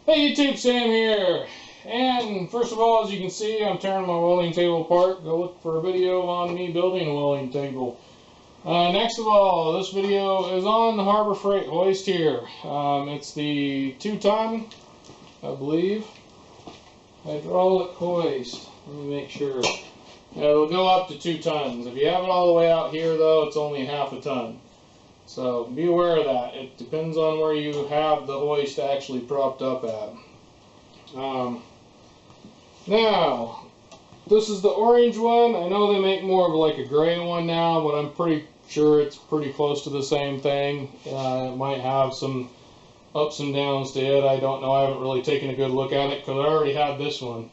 Hey YouTube, Sam here. And first of all, as you can see, I'm tearing my welding table apart. Go look for a video on me building a welding table. Next of all, this video is on the Harbor Freight hoist here. It's the 2-ton, I believe, hydraulic hoist. Let me make sure. Yeah, it'll go up to 2 tons. If you have it all the way out here, though, it's only half a ton. So be aware of that. It depends on where you have the hoist actually propped up at. Now, this is the orange one. I know they make more of like a gray one now, but I'm pretty sure it's pretty close to the same thing. It might have some ups and downs to it. I don't know. I haven't really taken a good look at it because I already had this one.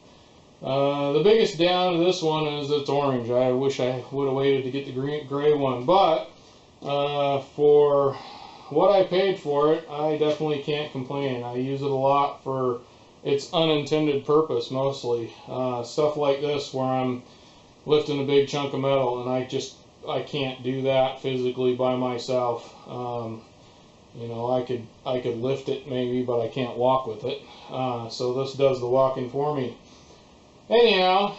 The biggest down to this one is it's orange. I wish I would have waited to get the gray one, but for what I paid for it, I definitely can't complain. I use it a lot for its unintended purpose mostly. Stuff like this where I'm lifting a big chunk of metal and I can't do that physically by myself. You know, I could lift it maybe, but I can't walk with it. So this does the walking for me. Anyhow,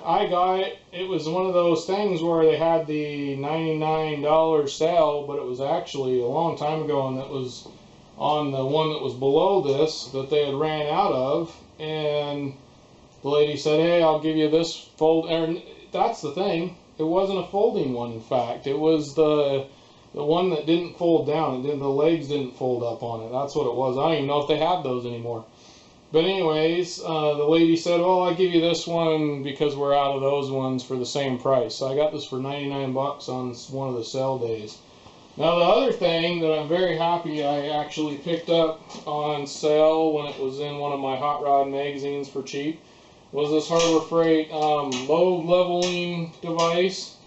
I got it. It was one of those things where they had the $99 sale, but it was actually a long time ago, and it was on the one that was below this that they had ran out of. And the lady said, "Hey, I'll give you this fold." And that's the thing. It wasn't a folding one. In fact, it was the one that didn't fold down. The legs didn't fold up on it. That's what it was. I don't even know if they have those anymore. But anyways, the lady said, "Well, I'll give you this one because we're out of those ones for the same price." So I got this for 99 bucks on one of the sale days. Now the other thing that I'm very happy I actually picked up on sale when it was in one of my hot rod magazines for cheap was this Harbor Freight load leveling device.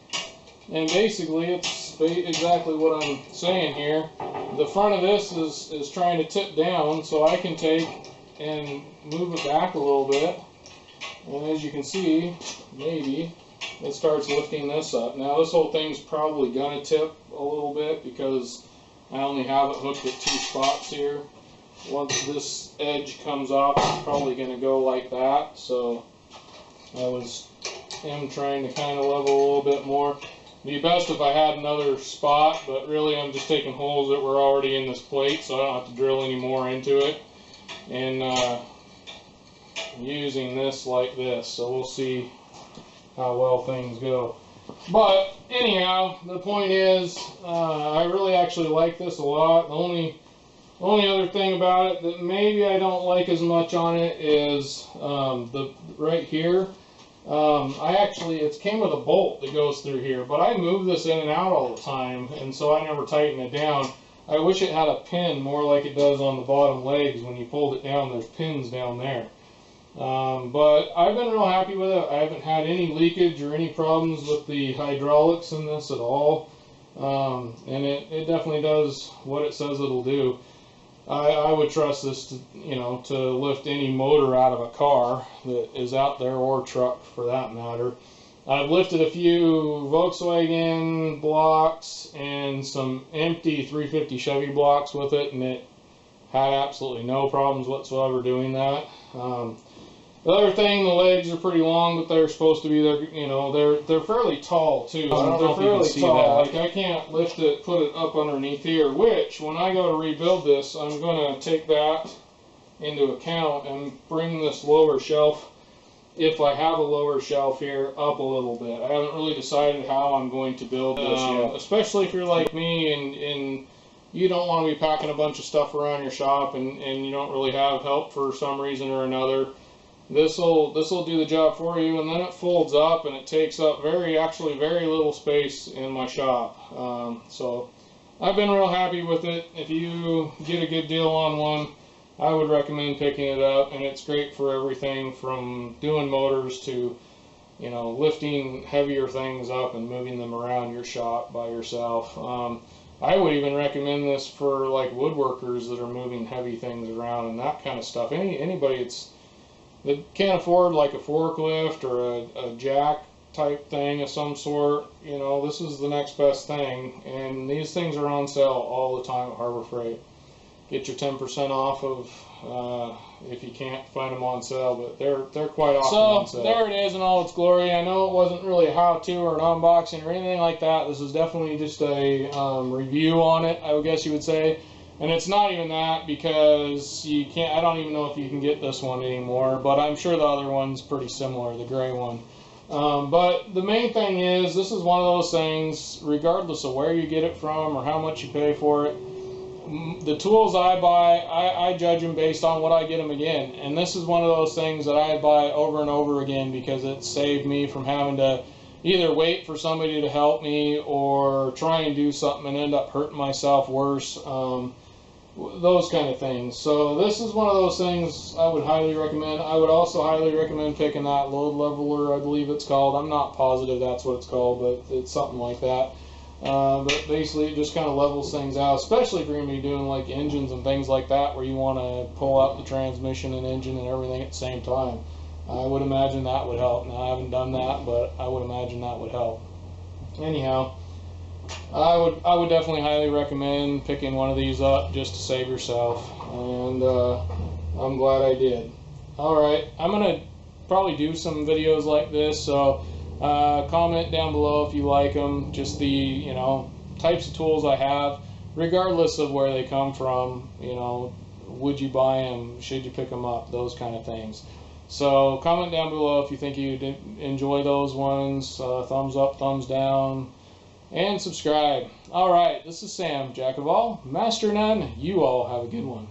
And basically it's exactly what I'm saying here. The front of this is trying to tip down, so I can take and move it back a little bit, and as you can see, maybe it starts lifting this up. Now this whole thing's probably gonna tip a little bit because I only have it hooked at 2 spots here. Once this edge comes off, it's probably gonna go like that. So I am trying to kind of level a little bit more. It'd be best if I had another spot, but really I'm just taking holes that were already in this plate, so I don't have to drill any more into it. And using this like this, so we'll see how well things go. But anyhow, the point is, I really actually like this a lot. The only other thing about it that maybe I don't like as much on it is the right here. It came with a bolt that goes through here, but I move this in and out all the time, and so I never tighten it down. I wish it had a pin more like it does on the bottom legs. When you fold it down, there's pins down there. But I've been real happy with it. I haven't had any leakage or any problems with the hydraulics in this at all. And it definitely does what it says it'll do. I would trust this to, to lift any motor out of a car that is out there, or truck for that matter. I've lifted a few Volkswagen blocks and some empty 350 Chevy blocks with it, and it had absolutely no problems whatsoever doing that. The other thing, the legs are pretty long, but they're supposed to be there. They're fairly tall too. I don't know if you can see that. Like I can't lift it, put it up underneath here. Which, when I go to rebuild this, I'm going to take that into account and bring this lower shelf, if I have a lower shelf here, up a little bit. I haven't really decided how I'm going to build this yet. Especially if you're like me and you don't want to be packing a bunch of stuff around your shop and you don't really have help for some reason or another. This'll do the job for you, and then it folds up and it takes up very little space in my shop. So I've been real happy with it. If you get a good deal on one, I would recommend picking it up, and it's great for everything from doing motors to, lifting heavier things up and moving them around your shop by yourself. I would even recommend this for like woodworkers that are moving heavy things around and that kind of stuff. Anybody that can't afford like a forklift or a jack type thing of some sort, this is the next best thing. And these things are on sale all the time at Harbor Freight. get your 10% off of if you can't find them on sale, but they're quite often on sale. So there it is in all its glory. I know it wasn't really a how-to or an unboxing or anything like that. This is definitely just a review on it, I would guess you would say. And it's not even that, because you can't. I don't even know if you can get this one anymore, but I'm sure the other one's pretty similar, the gray one. But the main thing is, this is one of those things, regardless of where you get it from or how much you pay for it, the tools I buy, I judge them based on what I get them again. And this is one of those things that I buy over and over again, because it saved me from having to either wait for somebody to help me or try and do something and end up hurting myself worse. Those kind of things. So this is one of those things I would highly recommend. I would also highly recommend picking that load leveler, I believe it's called. I'm not positive that's what it's called, but it's something like that. But basically it just kind of levels things out, especially if you're going to be doing like engines and things like that, where you want to pull out the transmission and engine and everything at the same time. I would imagine that would help. Now, I haven't done that, but I would imagine that would help. Anyhow, I would definitely highly recommend picking one of these up just to save yourself, and I'm glad I did. Alright, I'm going to probably do some videos like this, so comment down below if you like them, just the, you know, types of tools I have, regardless of where they come from. You know, would you buy them, should you pick them up, those kind of things. So comment down below if you think you'd enjoy those ones, thumbs up, thumbs down, and subscribe. Alright, this is Sam, Jack of all, Master none. You all have a good one.